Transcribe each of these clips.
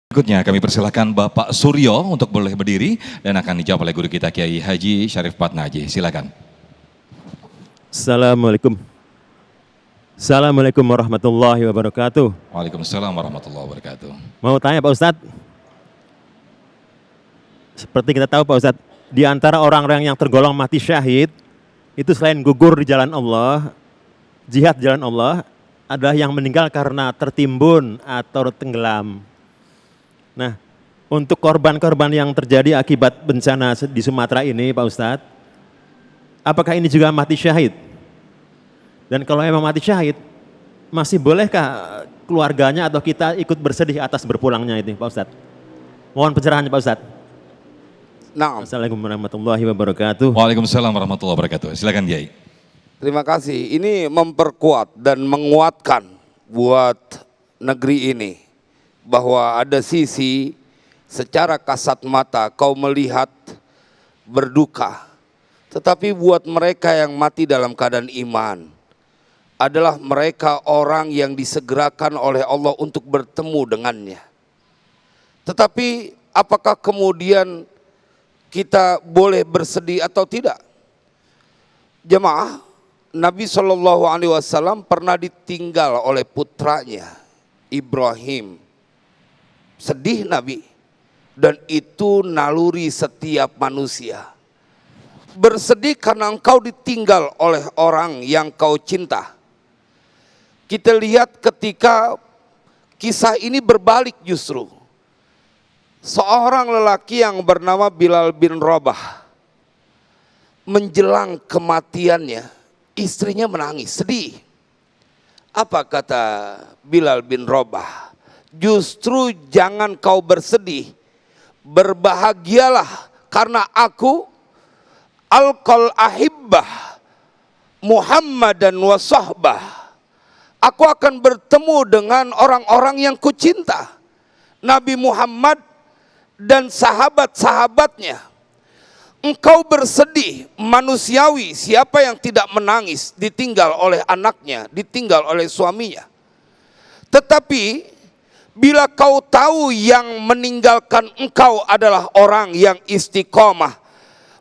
Berikutnya kami persilahkan Bapak Suryo untuk boleh berdiri dan akan dijawab oleh guru kita Kiai Haji Syarif Patnaji. Silakan. Assalamualaikum. Assalamualaikum warahmatullahi wabarakatuh. Waalaikumsalam warahmatullahi wabarakatuh. Mau tanya Pak Ustadz, seperti kita tahu Pak Ustadz, di antara orang-orang yang tergolong mati syahid, itu selain gugur di jalan Allah, jihad di jalan Allah, adalah yang meninggal karena tertimbun atau tenggelam. Nah, untuk korban-korban yang terjadi akibat bencana di Sumatera ini Pak Ustadz, apakah ini juga mati syahid? Dan kalau memang mati syahid, masih bolehkah keluarganya atau kita ikut bersedih atas berpulangnya itu Pak Ustadz? Mohon pencerahannya Pak Ustadz. Nah, Assalamualaikum warahmatullahi wabarakatuh. Waalaikumsalam warahmatullahi wabarakatuh. Silakan Kiai. terima kasih. Ini memperkuat dan menguatkan buat negeri ini bahwa ada sisi secara kasat mata kau melihat berduka, tetapi buat mereka yang mati dalam keadaan iman adalah mereka orang yang disegerakan oleh Allah untuk bertemu dengannya. Tetapi apakah kemudian kita boleh bersedih atau tidak? Jemaah, Nabi SAW pernah ditinggal oleh putranya Ibrahim. Sedih Nabi, dan itu naluri setiap manusia. Bersedih karena engkau ditinggal oleh orang yang kau cinta. Kita lihat ketika kisah ini berbalik justru. Seorang lelaki yang bernama Bilal bin Rabah, menjelang kematiannya, istrinya menangis, sedih. Apa kata Bilal bin Rabah? Justru jangan kau bersedih, berbahagialah karena aku alqal ahibbah Muhammadan wa sahbah. Aku akan bertemu dengan orang-orang yang kucinta, Nabi Muhammad dan sahabat-sahabatnya. Engkau bersedih, manusiawi, siapa yang tidak menangis ditinggal oleh anaknya, ditinggal oleh suaminya. Tetapi bila kau tahu yang meninggalkan engkau adalah orang yang istiqomah,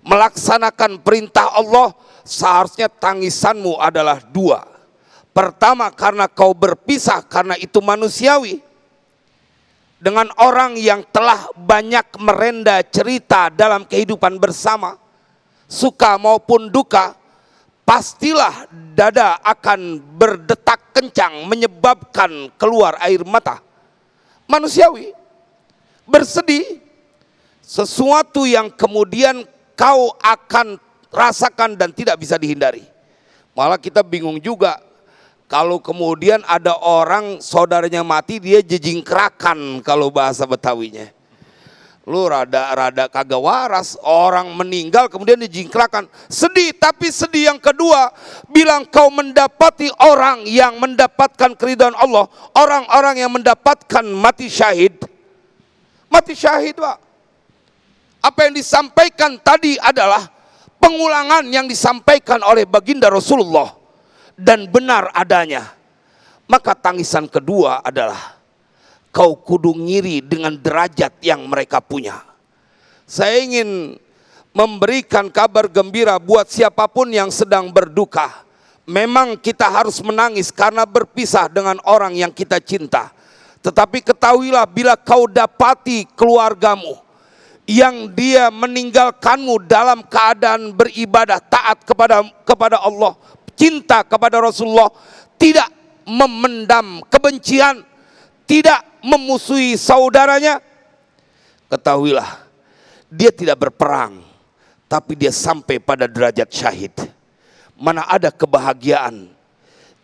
melaksanakan perintah Allah, seharusnya tangisanmu adalah dua. Pertama, karena kau berpisah, karena itu manusiawi, dengan orang yang telah banyak merenda cerita dalam kehidupan bersama, suka maupun duka, pastilah dada akan berdetak kencang menyebabkan keluar air mata. Manusiawi, bersedih, sesuatu yang kemudian kau akan rasakan dan tidak bisa dihindari. Malah kita bingung juga kalau kemudian ada orang saudaranya mati, dia jejingkrakan kalau bahasa Betawinya. Lu rada kagak waras, orang meninggal kemudian dijingkrakan. Sedih, tapi sedih yang kedua, bilang kau mendapati orang yang mendapatkan keridhaan Allah, orang-orang yang mendapatkan mati syahid. Mati syahid, Pak. Apa yang disampaikan tadi adalah pengulangan yang disampaikan oleh baginda Rasulullah dan benar adanya. Maka tangisan kedua adalah kau kudu ngiri dengan derajat yang mereka punya. Saya ingin memberikan kabar gembira buat siapapun yang sedang berduka. Memang kita harus menangis karena berpisah dengan orang yang kita cinta. Tetapi ketahuilah bila kau dapati keluargamu yang dia meninggalkanmu dalam keadaan beribadah, taat kepada Allah, cinta kepada Rasulullah, tidak memendam kebencian, tidak memusuhi saudaranya, ketahuilah dia tidak berperang, tapi dia sampai pada derajat syahid. Mana ada kebahagiaan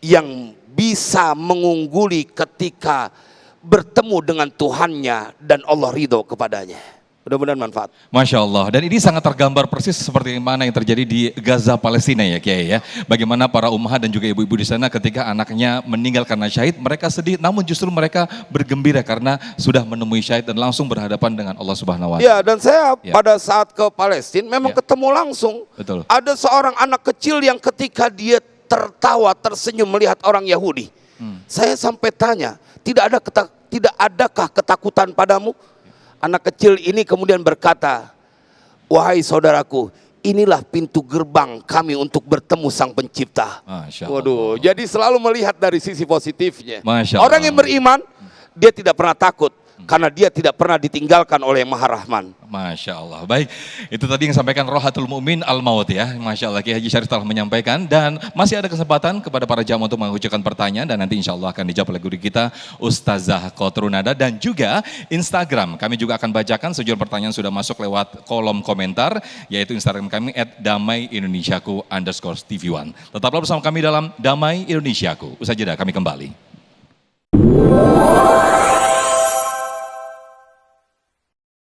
yang bisa mengungguli ketika bertemu dengan Tuhannya dan Allah ridho kepadanya. Mudah-mudahan manfaat. Masya Allah. Dan ini sangat tergambar persis seperti mana yang terjadi di Gaza, Palestina ya Kiai ya. Bagaimana para ummahat dan juga ibu-ibu di sana ketika anaknya meninggal karena syahid, mereka sedih, namun justru mereka bergembira karena sudah menemui syahid dan langsung berhadapan dengan Allah Subhanahu Wa Taala. Ya, dan saya pada saat ke Palestina memang ketemu langsung. Betul. Ada seorang anak kecil yang ketika dia tertawa, tersenyum melihat orang Yahudi, Saya sampai tanya, tidak adakah ketakutan padamu? Anak kecil ini kemudian berkata, wahai saudaraku, inilah pintu gerbang kami untuk bertemu Sang Pencipta. Masya Allah. Waduh, jadi selalu melihat dari sisi positifnya. Masya Orang Allah. yang beriman, dia tidak pernah takut karena dia tidak pernah ditinggalkan oleh Yang Maha Rahman. Masya Allah. Baik, itu tadi yang sampaikan Rohatul Mu'min Al-Maut ya. Masya Allah, Kiai Haji Syarif telah menyampaikan. Dan masih ada kesempatan kepada para jamaah untuk mengajukan pertanyaan. Dan nanti insya Allah akan dijawab oleh guru kita, Ustazah Khotrunada. Dan juga Instagram, kami juga akan bacakan sejumlah pertanyaan sudah masuk lewat kolom komentar. Yaitu Instagram kami @damaiindonesiaku_TV1. Tetaplah bersama kami dalam Damai Indonesiaku. Usai jeda kami kembali.